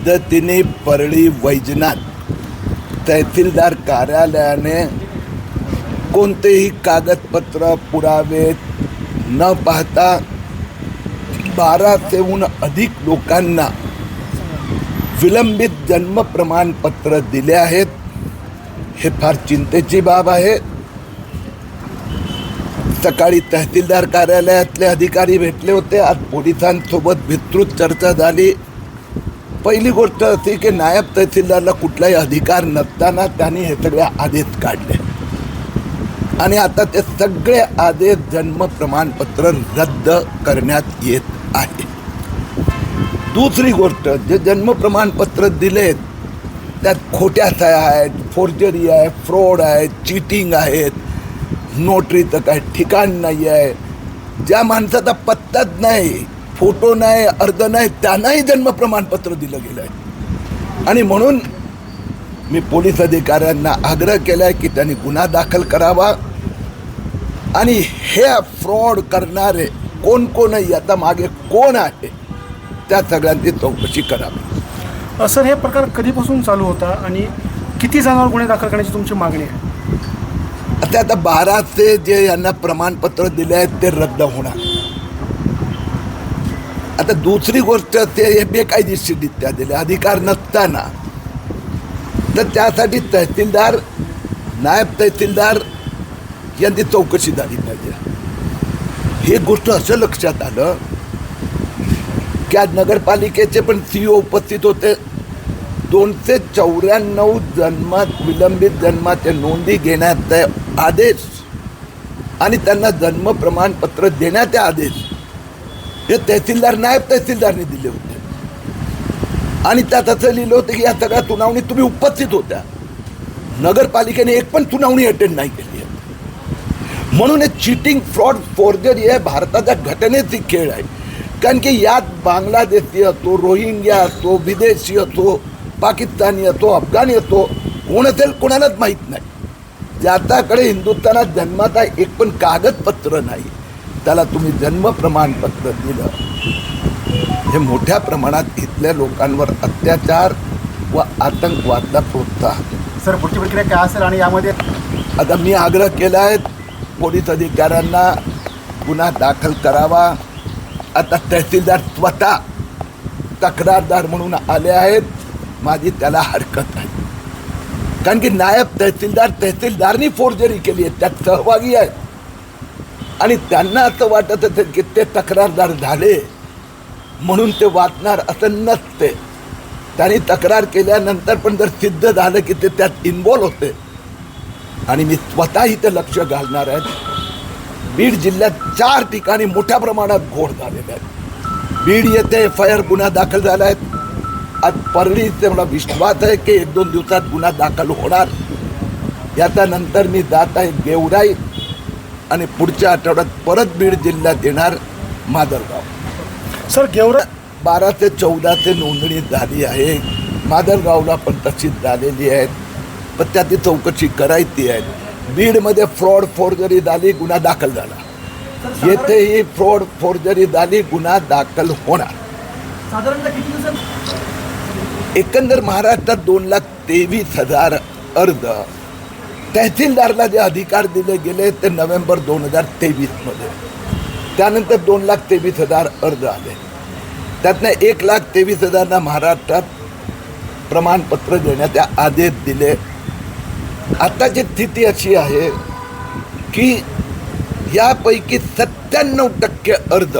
पद्धतीने परळी वैजनाथ तहसीलदार कार्यालयाने कोणतेही कागदपत्र पुरावे न पाहता 1200हून अधिक लोकांना विलंबित जन्म प्रमाणपत्र दिले आहेत। हे फार चिंतेची बाब आहे। सकाळी तहसीलदार कार्यालयातले अधिकारी भेटले होते, आज पोलिसांसोबत विस्तृत चर्चा झाली। पहिली गोष्ट अशी की नायब तहसीलदारला कुठलाही अधिकार नसताना त्यांनी हे सगळे आदेश काढले आणि आता ते सगळे आदेश जन्म प्रमाणपत्र रद्द करण्यात येत आहे। दुसरी गोष्ट, जे जन्म प्रमाणपत्र दिलेत त्यात खोट्या सह्या आहेत, फोर्जरी आहे, फ्रॉड आहे, चीटिंग आहेत, नोटरीचं काय ठिकाण नाही आहे, ज्या माणसाचा पत्ताच नाही, फोटो नाही, अर्ज नाही, त्यांनाही जन्म प्रमाणपत्र दिलं गेलं आहे। आणि म्हणून मी पोलीस अधिकाऱ्यांना आग्रह केला आहे की त्यांनी गुन्हा दाखल करावा आणि हे फ्रॉड करणारे कोण कोण आहे, याचा मागे कोण आहे, त्या सगळ्यांची चौकशी करावी। सर, हे प्रकार कधीपासून चालू होता आणि किती जणांवर गुन्हे दाखल करण्याची तुमची मागणी आहे? आता 1200 जे यांना प्रमाणपत्र दिले आहेत ते रद्द होणार। आता दुसरी गोष्ट, ते बेकायदेशीररित्या दिले अधिकार नसताना, तर त्यासाठी तहसीलदार, नायब तहसीलदार यांची चौकशी झाली पाहिजे। ही गोष्ट असं लक्षात आलं की आज नगरपालिकेचे पण CEO उपस्थित होते। 294 विलंबित जन्माचे नोंदी घेण्याचे आदेश आणि त्यांना जन्म प्रमाणपत्र देण्याचे आदेश हे तहसीलदार, नायब तहसीलदारने दिले होते आणि त्यात असं लिहिलं होतं की या सगळ्या सुनावणी तुम्ही उपस्थित होत्या, नगरपालिकेने एक पण सुनावणी अटेंड नाही केली आहे। म्हणून हे चीटिंग, फ्रॉड, फोर्जरी हे भारताच्या घटनेची खेळ आहे। कारण की यात बांगलादेशी असो, रोहिंग्या असो, विदेशी असो, पाकिस्तानी असो, अफगाणी असो, कोण असेल कोणालाच माहीत नाही। ज्याच्याकडे हिंदुस्थानात जन्माचा एक पण कागदपत्र नाही त्याला तुम्ही जन्म प्रमाणपत्र दिलं, हे मोठ्या प्रमाणात इथल्या लोकांवर अत्याचार व आतंकवादाला प्रोत्साहन। सर, पुढची प्रक्रिया काय असेल आणि यामध्ये आता मी आग्रह केला आहे पोलीस अधिकाऱ्यांना गुन्हा दाखल करावा। आता तहसीलदार स्वतः तक्रारदार म्हणून आले आहेत, माझी त्याला हरकत नाही। कारण की नायब तहसीलदारनी फोर्जरी केली आहे, त्यात सहभागी आहेत आणि त्यांना असं वाटत असेल की ते तक्रारदार झाले म्हणून ते वाचणार, असं नसते। त्यांनी तक्रार केल्यानंतर पण जर सिद्ध झालं की ते त्यात इन्व्हॉल्व होते आणि मी स्वतः इथे लक्ष घालणार आहे। बीड जिल्ह्यात 4 ठिकाणी मोठ्या प्रमाणात घोळ झालेले आहेत। बीड येथे FIR गुन्हा दाखल झाला आहे। आज परळीचे मला विश्वास आहे की 1-2 दिवसात गुन्हा दाखल होणार। याचा नंतर मी जात आहे गेवराई आणि पुढच्या आठवड्यात परत बीड जिल्ह्यात येणार मादरगाव। सर, गेवरा 12 ते 14 नोंदणी झाली आहे, मादरगावला पण तशीच झालेली आहे, पण त्याची चौकशी करायची आहे। बीडमध्ये फ्रॉड, फोर्जरी झाली, गुन्हा दाखल झाला, येथेही फ्रॉड, फोर्जरी झाली, गुन्हा दाखल होणार। साधारणतः किती दिवसात एकंदर महाराष्ट्रात 2,23,000 अर्ज तहसीलदारला जे अधिकार दिले गेले ते नोव्हेंबर 2023 मध्ये, त्यानंतर 2,23,000 अर्ज आले, त्यातनं 1,23,000 महाराष्ट्रात प्रमाणपत्र देण्याचे आदेश दिले। आताची स्थिती अशी आहे की यापैकी 97% अर्ज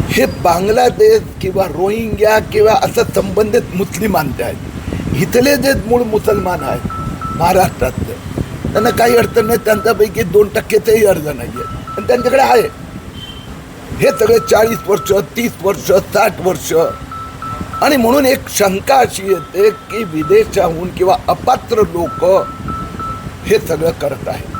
हे बांगलादेश किंवा रोहिंग्या किंवा असं संबंधित मुस्लिमांचे आहेत। इथले जे मूळ मुसलमान आहेत महाराष्ट्रातले, त्यांना काही अडचण नाही, त्यांच्यापैकी 2%चेही अर्ज नाही आहेत पण त्यांच्याकडे आहे। हे सगळे 40 वर्ष, 30 वर्ष, 60 वर्ष, आणि म्हणून एक शंका अशी येते की विदेशाहून किंवा अपात्र लोक हे सगळं करत आहेत।